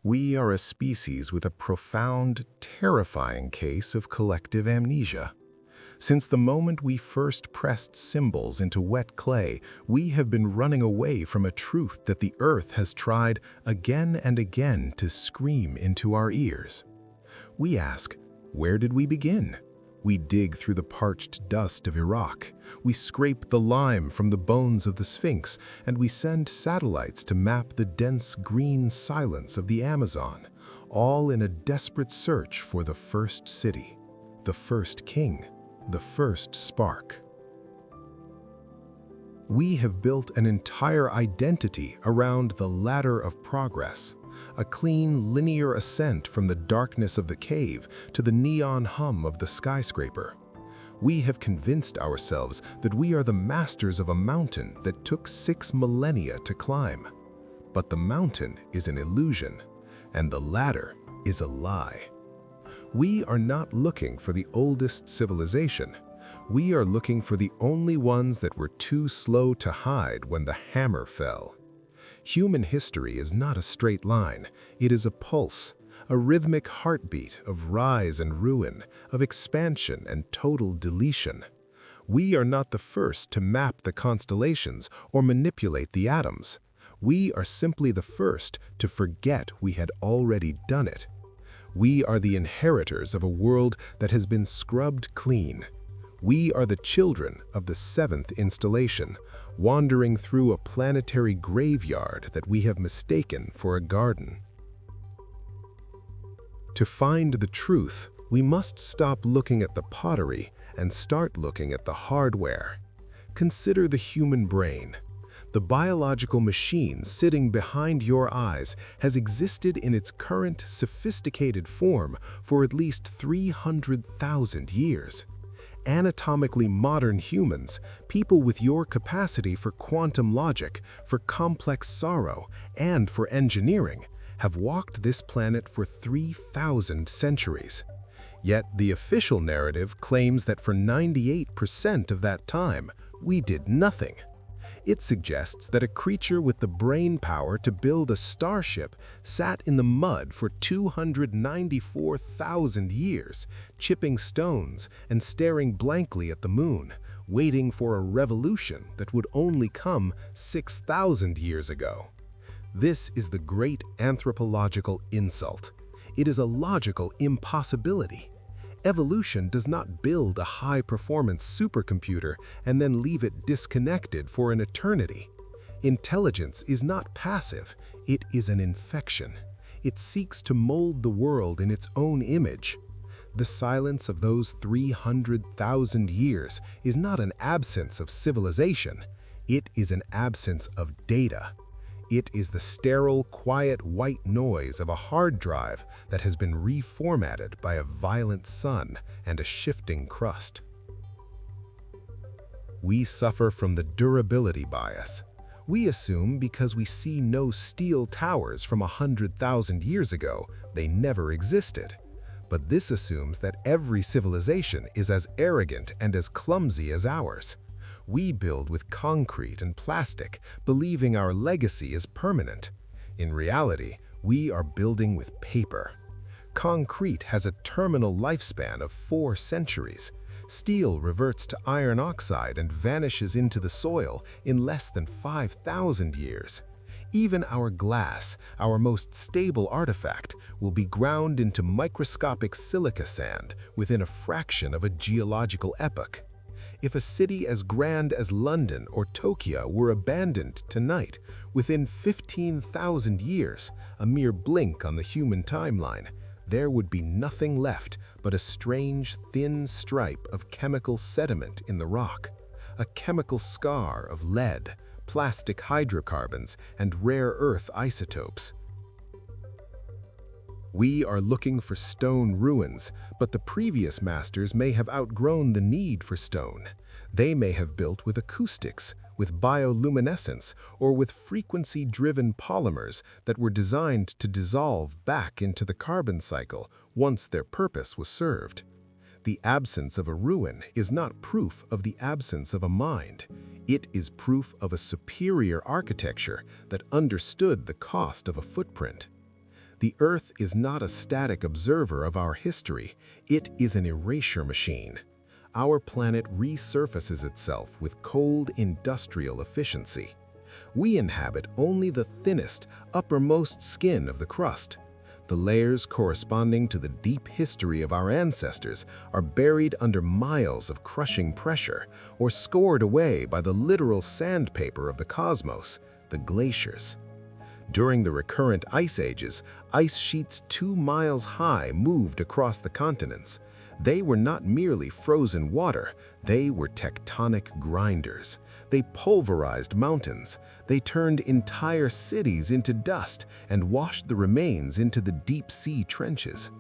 We are a species with a profound, terrifying case of collective amnesia. Since the moment we first pressed symbols into wet clay, we have been running away from a truth that the Earth has tried again and again to scream into our ears. We ask, where did we begin? We dig through the parched dust of Iraq. We scrape the lime from the bones of the Sphinx, and we send satellites to map the dense green silence of the Amazon, all in a desperate search for the first city, the first king, the first spark. We have built an entire identity around the ladder of progress, a clean, linear ascent from the darkness of the cave to the neon hum of the skyscraper. We have convinced ourselves that we are the masters of a mountain that took 6 millennia to climb. But the mountain is an illusion, and the ladder is a lie. We are not looking for the oldest civilization. We are looking for the only ones that were too slow to hide when the hammer fell. Human history is not a straight line. It is a pulse, a rhythmic heartbeat of rise and ruin, of expansion and total deletion. We are not the first to map the constellations or manipulate the atoms. We are simply the first to forget we had already done it. We are the inheritors of a world that has been scrubbed clean. We are the children of the 7th installation, wandering through a planetary graveyard that we have mistaken for a garden. To find the truth, we must stop looking at the pottery and start looking at the hardware. Consider the human brain. The biological machine sitting behind your eyes has existed in its current sophisticated form for at least 300,000 years. Anatomically modern humans, people with your capacity for quantum logic, for complex sorrow, and for engineering, have walked this planet for 3,000 centuries. Yet the official narrative claims that for 98% of that time, we did nothing. It suggests that a creature with the brain power to build a starship sat in the mud for 294,000 years, chipping stones and staring blankly at the moon, waiting for a revolution that would only come 6,000 years ago. This is the great anthropological insult. It is a logical impossibility. Evolution does not build a high-performance supercomputer and then leave it disconnected for an eternity. Intelligence is not passive, it is an infection. It seeks to mold the world in its own image. The silence of those 300,000 years is not an absence of civilization, it is an absence of data. It is the sterile, quiet white noise of a hard drive that has been reformatted by a violent sun and a shifting crust. We suffer from the durability bias. We assume because we see no steel towers from 100,000 years ago, they never existed. But this assumes that every civilization is as arrogant and as clumsy as ours. We build with concrete and plastic, believing our legacy is permanent. In reality, we are building with paper. Concrete has a terminal lifespan of 4 centuries. Steel reverts to iron oxide and vanishes into the soil in less than 5,000 years. Even our glass, our most stable artifact, will be ground into microscopic silica sand within a fraction of a geological epoch. If a city as grand as London or Tokyo were abandoned tonight, within 15,000 years, a mere blink on the human timeline, there would be nothing left but a strange, thin stripe of chemical sediment in the rock, a chemical scar of lead, plastic hydrocarbons, and rare earth isotopes. We are looking for stone ruins, but the previous masters may have outgrown the need for stone. They may have built with acoustics, with bioluminescence, or with frequency-driven polymers that were designed to dissolve back into the carbon cycle once their purpose was served. The absence of a ruin is not proof of the absence of a mind. It is proof of a superior architecture that understood the cost of a footprint. The Earth is not a static observer of our history, it is an erasure machine. Our planet resurfaces itself with cold industrial efficiency. We inhabit only the thinnest, uppermost skin of the crust. The layers corresponding to the deep history of our ancestors are buried under miles of crushing pressure or scored away by the literal sandpaper of the cosmos, the glaciers. During the recurrent ice ages, ice sheets 2 miles high moved across the continents. They were not merely frozen water, they were tectonic grinders. They pulverized mountains. They turned entire cities into dust and washed the remains into the deep-sea trenches.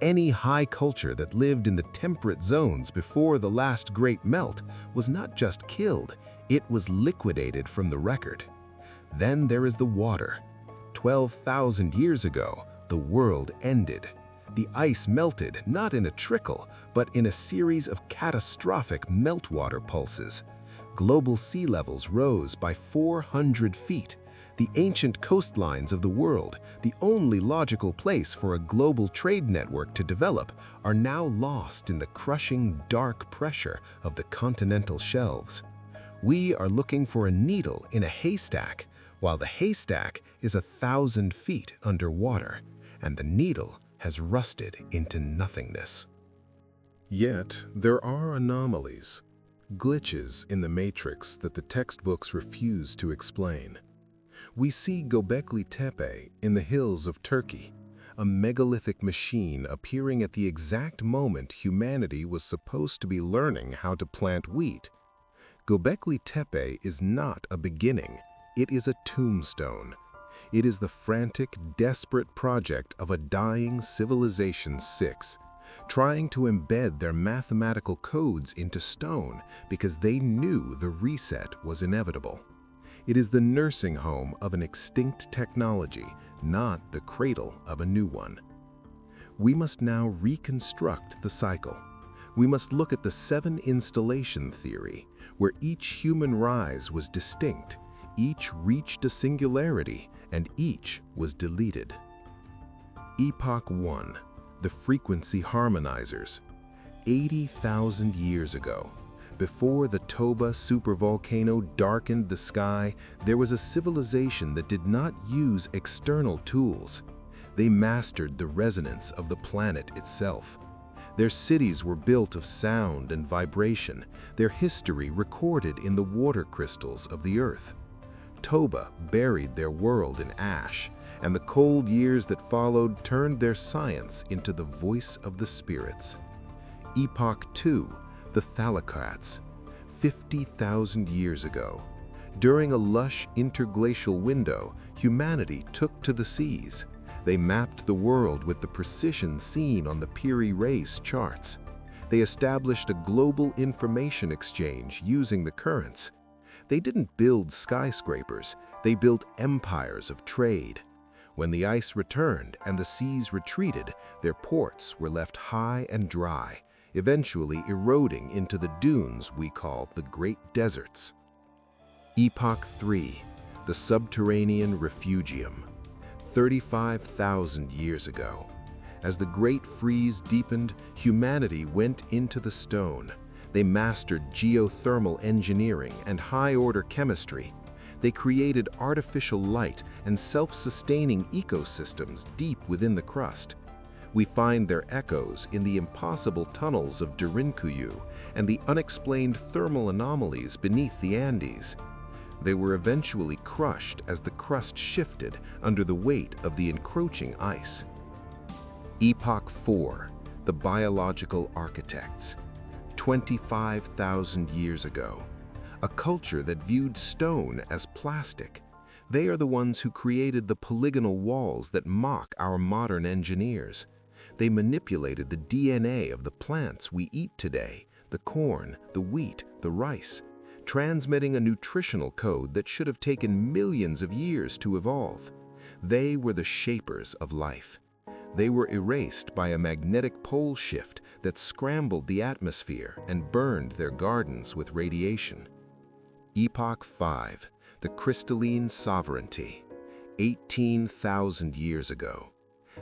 Any high culture that lived in the temperate zones before the last great melt was not just killed, it was liquidated from the record. Then there is the water. 12,000 years ago, the world ended. The ice melted not in a trickle, but in a series of catastrophic meltwater pulses. Global sea levels rose by 400 feet. The ancient coastlines of the world, the only logical place for a global trade network to develop, are now lost in the crushing dark pressure of the continental shelves. We are looking for a needle in a haystack, while the haystack is 1,000 feet underwater, and the needle has rusted into nothingness. Yet, there are anomalies, glitches in the matrix that the textbooks refuse to explain. We see Göbekli Tepe in the hills of Turkey, a megalithic machine appearing at the exact moment humanity was supposed to be learning how to plant wheat. Göbekli Tepe is not a beginning, it is a tombstone. It is the frantic, desperate project of a dying Civilization 6, trying to embed their mathematical codes into stone because they knew the reset was inevitable. It is the nursing home of an extinct technology, not the cradle of a new one. We must now reconstruct the cycle. We must look at the 7 installation theory, where each human rise was distinct, each reached a singularity, and each was deleted. Epoch 1, the frequency harmonizers. 80,000 years ago, before the Toba supervolcano darkened the sky, there was a civilization that did not use external tools. They mastered the resonance of the planet itself. Their cities were built of sound and vibration, their history recorded in the water crystals of the earth. Toba buried their world in ash, and the cold years that followed turned their science into the voice of the spirits. Epoch 2, the Thalakats. 50,000 years ago, during a lush interglacial window, humanity took to the seas. They mapped the world with the precision seen on the Piri-Reis charts. They established a global information exchange using the currents. They didn't build skyscrapers, they built empires of trade. When the ice returned and the seas retreated, their ports were left high and dry, eventually eroding into the dunes we call the Great Deserts. Epoch 3, the Subterranean Refugium. 35,000 years ago. As the Great Freeze deepened, humanity went into the stone. They mastered geothermal engineering and high-order chemistry. They created artificial light and self-sustaining ecosystems deep within the crust. We find their echoes in the impossible tunnels of Derinkuyu and the unexplained thermal anomalies beneath the Andes. They were eventually crushed as the crust shifted under the weight of the encroaching ice. Epoch 4, the Biological Architects. 25,000 years ago. A culture that viewed stone as plastic. They are the ones who created the polygonal walls that mock our modern engineers. They manipulated the DNA of the plants we eat today, the corn, the wheat, the rice, transmitting a nutritional code that should have taken millions of years to evolve. They were the shapers of life. They were erased by a magnetic pole shift that scrambled the atmosphere and burned their gardens with radiation. Epoch 5, the Crystalline Sovereignty. 18,000 years ago.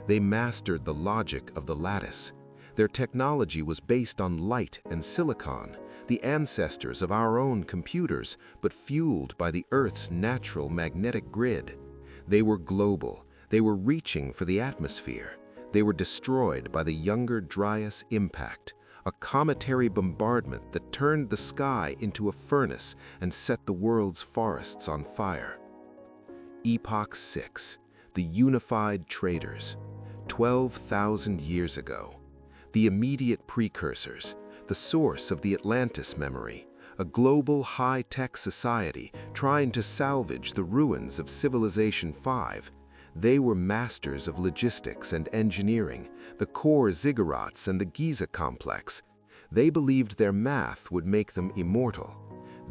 They mastered the logic of the lattice. Their technology was based on light and silicon, the ancestors of our own computers, but fueled by the Earth's natural magnetic grid. They were global. They were reaching for the atmosphere. They were destroyed by the Younger Dryas impact, a cometary bombardment that turned the sky into a furnace and set the world's forests on fire. Epoch 6, the Unified Traders, 12,000 years ago. The immediate precursors, the source of the Atlantis memory, a global high-tech society trying to salvage the ruins of Civilization 5. They were masters of logistics and engineering, the core ziggurats and the Giza complex. They believed their math would make them immortal.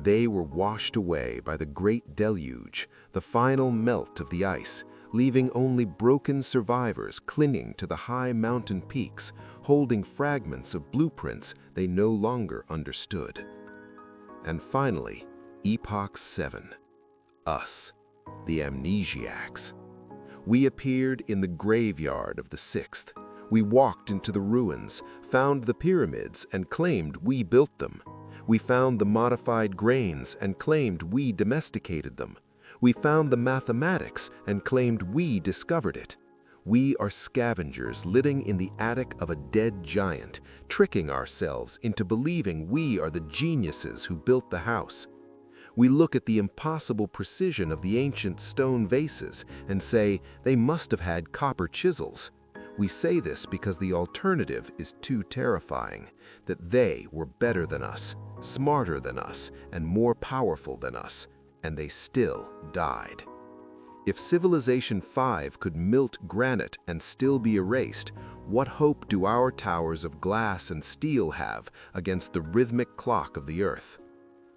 They were washed away by the Great Deluge, the final melt of the ice, leaving only broken survivors clinging to the high mountain peaks, holding fragments of blueprints they no longer understood. And finally, Epoch 7. Us, the amnesiacs. We appeared in the graveyard of the 6th. We walked into the ruins, found the pyramids, and claimed we built them. We found the modified grains and claimed we domesticated them. We found the mathematics and claimed we discovered it. We are scavengers living in the attic of a dead giant, tricking ourselves into believing we are the geniuses who built the house. We look at the impossible precision of the ancient stone vases and say they must have had copper chisels. We say this because the alternative is too terrifying, that they were better than us, smarter than us, and more powerful than us, and they still died. If Civilization 5 could melt granite and still be erased, what hope do our towers of glass and steel have against the rhythmic clock of the Earth?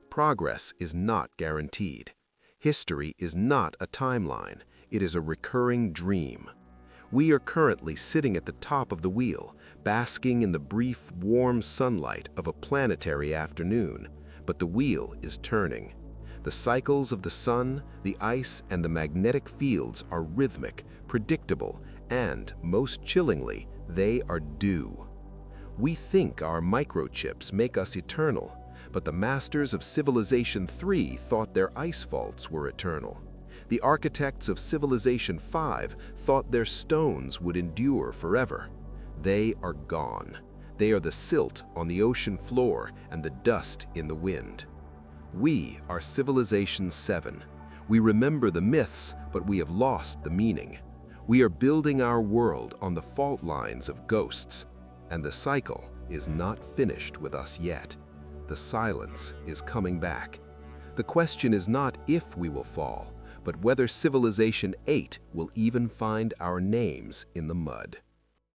Progress is not guaranteed. History is not a timeline. It is a recurring dream. We are currently sitting at the top of the wheel, basking in the brief, warm sunlight of a planetary afternoon, but the wheel is turning. The cycles of the sun, the ice, and the magnetic fields are rhythmic, predictable, and, most chillingly, they are due. We think our microchips make us eternal, but the masters of Civilization 3 thought their ice faults were eternal. The architects of Civilization 5 thought their stones would endure forever. They are gone. They are the silt on the ocean floor and the dust in the wind. We are Civilization 7. We remember the myths, but we have lost the meaning. We are building our world on the fault lines of ghosts, and the cycle is not finished with us yet. The silence is coming back. The question is not if we will fall, but whether Civilization 8 will even find our names in the mud.